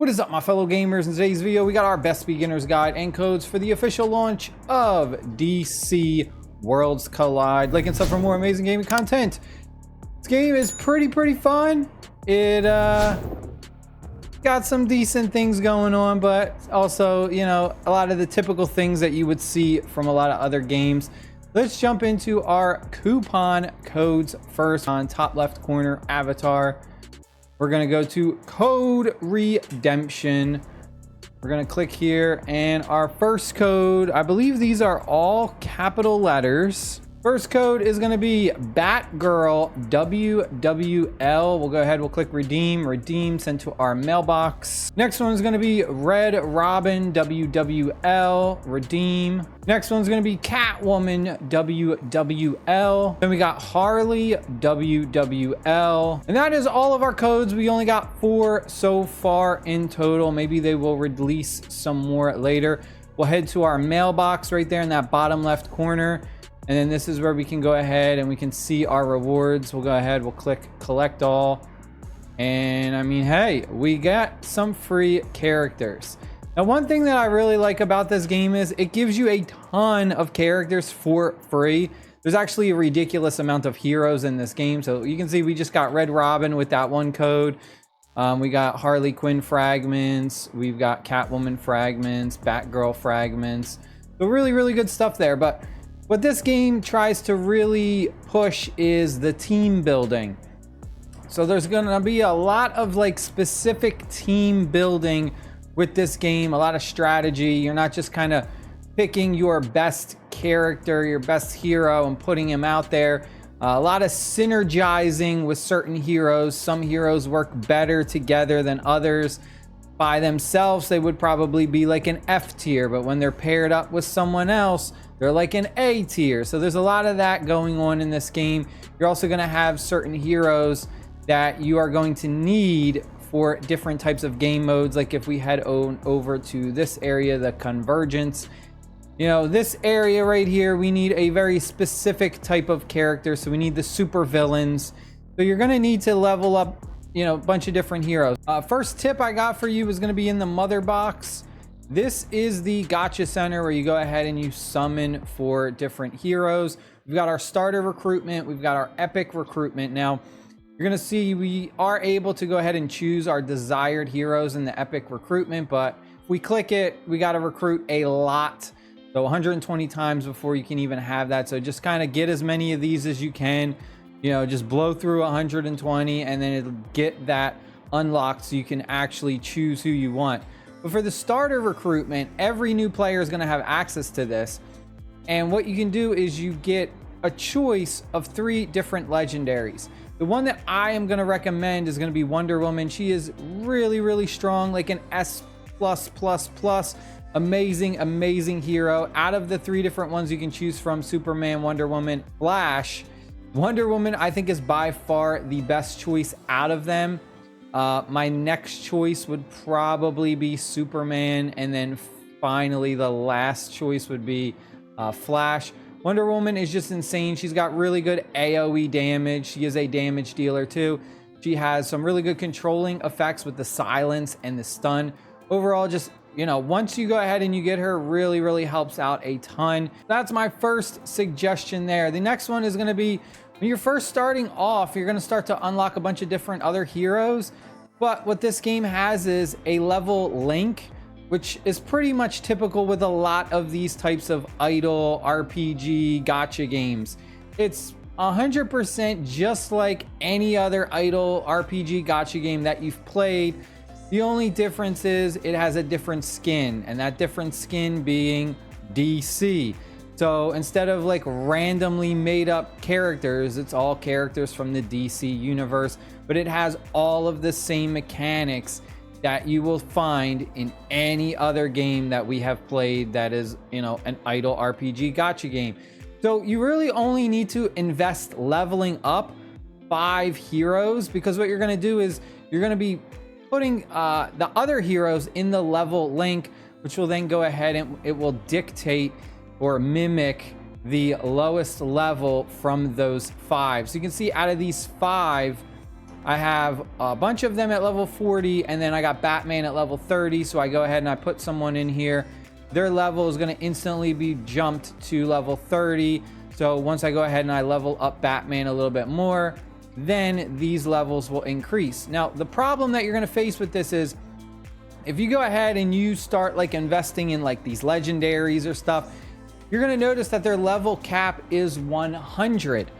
What is up, my fellow gamers? In today's video, we got our best beginner's guide and codes for the official launch of DC Worlds Collide. Like and sub for more amazing gaming content. This game is pretty fun. It got some decent things going on, but also, you know, a lot of the typical things that you would see from a lot of other games. Let's jump into our coupon codes first. On top left corner, avatar. We're going to go to code redemption. We're going to click here, and our first code, I believe these are all capital letters. First code is going to be Batgirl WWL. We'll go ahead, we'll click redeem. Redeem sent to our mailbox. Next one is going to be Red Robin WWL. Redeem. Next one's going to be Catwoman WWL. Then we got Harley WWL. And that is all of our codes. We only got 4 so far in total. Maybe they will release some more later. We'll head to our mailbox right there in that bottom left corner. And then this is where we can go ahead and we can see our rewards. We'll go ahead, we'll click collect all. And I mean, hey, we got some free characters. Now, one thing that I really like about this game is it gives you a ton of characters for free. There's actually a ridiculous amount of heroes in this game. So you can see we just got Red Robin with that one code. We got Harley Quinn fragments. We've got Catwoman fragments, Batgirl fragments. So really good stuff there. But what this game tries to really push is the team building. So there's gonna be a lot of like specific team building with this game, a lot of strategy. You're not just kind of picking your best character, your best hero and putting him out there. A lot of synergizing with certain heroes. Some heroes work better together than others. By themselves, they would probably be like an F tier, but when they're paired up with someone else, they're like an A tier. So there's a lot of that going on in this game. You're also going to have certain heroes that you are going to need for different types of game modes. Like if we head over to this area, the convergence, you know, this area right here, we need a very specific type of character. So we need the super villains. So you're going to need to level up, you know, a bunch of different heroes. First tip I got for you is going to be in the mother box. This is the gotcha center where you go ahead and you summon for different heroes. We've got our starter recruitment. We've got our epic recruitment. Now, you're going to see we are able to go ahead and choose our desired heroes in the epic recruitment. But if we click it, we got to recruit a lot. So 120 times before you can even have that. So just kind of get as many of these as you can. You know, just blow through 120 and then it'll get that unlocked so you can actually choose who you want. But for the starter recruitment, every new player is going to have access to this. And what you can do is you get a choice of 3 different legendaries. The one that I am going to recommend is going to be Wonder Woman. She is really strong, like an S+++. Amazing hero. Out of the 3 different ones you can choose from, Superman, Wonder Woman, Flash, Wonder Woman I think is by far the best choice out of them. My next choice would probably be Superman, and then finally the last choice would be Flash. Wonder Woman is just insane. She's got really good AoE damage. She is a damage dealer too. She has some really good controlling effects with the silence and the stun. Overall, just, you know, once you go ahead and you get her, really helps out a ton. That's my first suggestion there. The next one is going to be, when you're first starting off, you're going to start to unlock a bunch of different other heroes. But what this game has is a level link, which is pretty much typical with a lot of these types of idle RPG gotcha games. It's 100% just like any other idle RPG gotcha game that you've played. The only difference is it has a different skin, and that different skin being DC. So instead of like randomly made up characters, it's all characters from the DC universe, but it has all of the same mechanics that you will find in any other game that we have played that is, you know, an idle RPG gotcha game. So you really only need to invest leveling up 5 heroes, because what you're going to do is you're going to be putting the other heroes in the level link, which will then go ahead and it will dictate or mimic the lowest level from those 5. So you can see out of these 5, I have a bunch of them at level 40, and then I got Batman at level 30. So I go ahead and I put someone in here. Their level is going to instantly be jumped to level 30. So once I go ahead and I level up Batman a little bit more, then these levels will increase. Now, the problem that you're going to face with this is if you go ahead and you start like investing in like these legendaries or stuff, you're going to notice that their level cap is 100.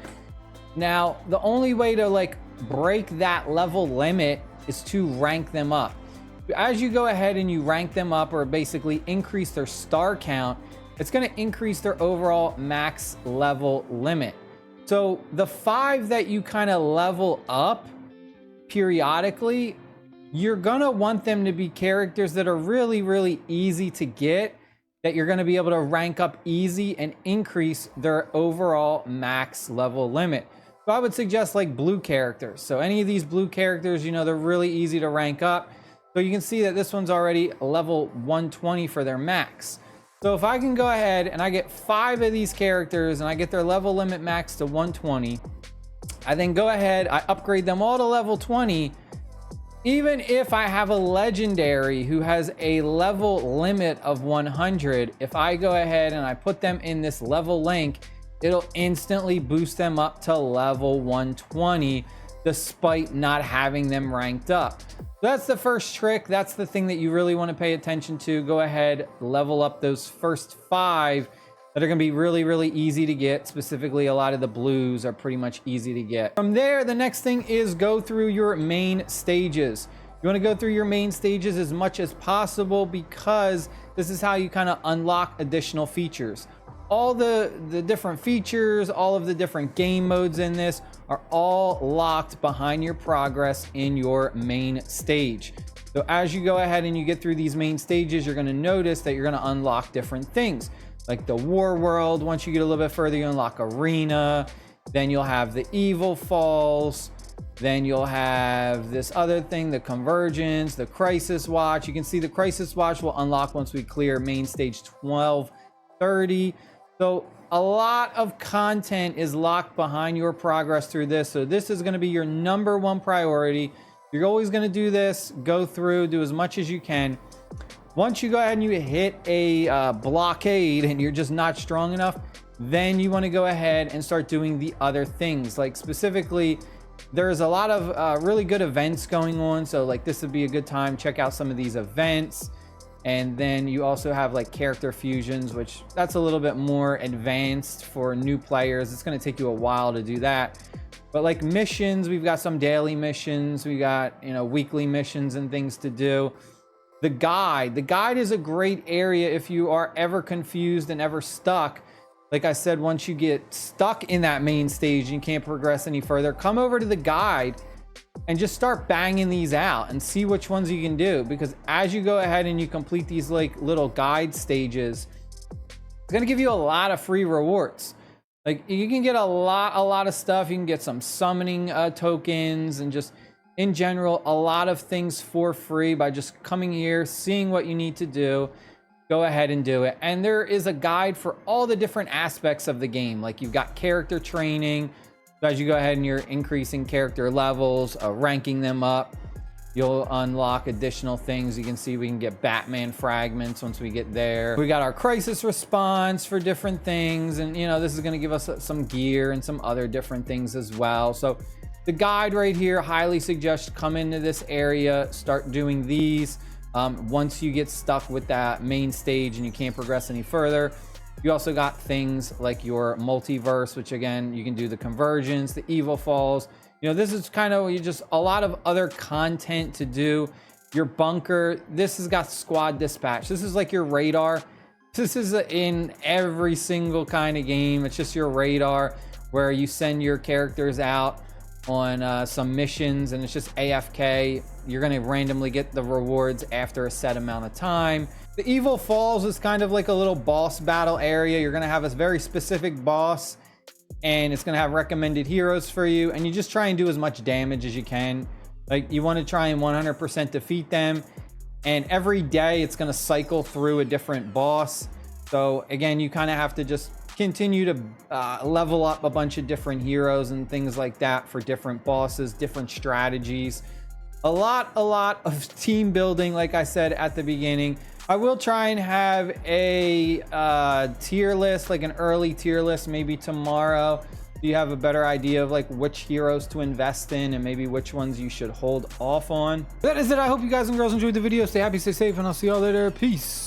Now, the only way to like break that level limit is to rank them up. As you go ahead and you rank them up, or basically increase their star count, it's going to increase their overall max level limit. So the 5 that you kind of level up periodically, you're going to want them to be characters that are really, really easy to get, that you're going to be able to rank up easy and increase their overall max level limit. So I would suggest like blue characters. So any of these blue characters, you know, they're really easy to rank up. So you can see that this one's already level 120 for their max. So if I can go ahead and I get 5 of these characters and I get their level limit max to 120, I then go ahead, I upgrade them all to level 20. Even if I have a legendary who has a level limit of 100, if I go ahead and I put them in this level link, it'll instantly boost them up to level 120 despite not having them ranked up. So that's the first trick. That's the thing that you really want to pay attention to. Go ahead, level up those first 5 that are going to be really, really easy to get. Specifically, a lot of the blues are pretty much easy to get. From there, the next thing is go through your main stages. You want to go through your main stages as much as possible because this is how you kind of unlock additional features. All the different features, all of the different game modes in this are all locked behind your progress in your main stage. So as you go ahead and you get through these main stages, you're going to notice that you're going to unlock different things. Like the war world, once you get a little bit further, you unlock arena, then you'll have the evil falls, then you'll have this other thing, the convergence, the crisis watch. You can see the crisis watch will unlock once we clear main stage 1230. So a lot of content is locked behind your progress through this. So this is going to be your #1 priority. You're always going to do this, go through, do as much as you can. Once you go ahead and you hit a blockade and you're just not strong enough, then you want to go ahead and start doing the other things. Like specifically, there's a lot of really good events going on. So like this would be a good time. Check out some of these events. And then you also have like character fusions, which that's a little bit more advanced for new players. It's going to take you a while to do that. But like missions, we've got some daily missions. We got, you know, weekly missions and things to do. The guide is a great area if you are ever confused and ever stuck. Like I said, once you get stuck in that main stage and you can't progress any further, come over to the guide and just start banging these out and see which ones you can do. Because as you go ahead and you complete these like little guide stages, it's going to give you a lot of free rewards. Like you can get a lot of stuff. You can get some summoning tokens and just in general, a lot of things for free by just coming here, seeing what you need to do. Go ahead and do it. And there is a guide for all the different aspects of the game. Like you've got character training. So as you go ahead and you're increasing character levels, ranking them up, you'll unlock additional things. You can see we can get Batman fragments once we get there. We got our crisis response for different things. And, you know, this is going to give us some gear and some other different things as well. So the guide right here, highly suggest come into this area, start doing these. Once you get stuck with that main stage and you can't progress any further, you also got things like your multiverse, which again, you can do the convergence, the evil falls. You know, this is kind of just a lot of other content to do. Your bunker, this has got squad dispatch. This is like your radar. This is in every single kind of game. It's just your radar where you send your characters out on some missions and it's just AFK. You're going to randomly get the rewards after a set amount of time. The Evil Falls is kind of like a little boss battle area. You're going to have a very specific boss and it's going to have recommended heroes for you. And you just try and do as much damage as you can. Like you want to try and 100% defeat them. And every day it's going to cycle through a different boss. So again, you kind of have to just continue to level up a bunch of different heroes and things like that for different bosses, different strategies. A lot of team building, like I said at the beginning. I will try and have a tier list, like an early tier list, maybe tomorrow. So you have a better idea of like which heroes to invest in and maybe which ones you should hold off on. That is it. I hope you guys and girls enjoyed the video. Stay happy, stay safe, and I'll see y'all later. Peace.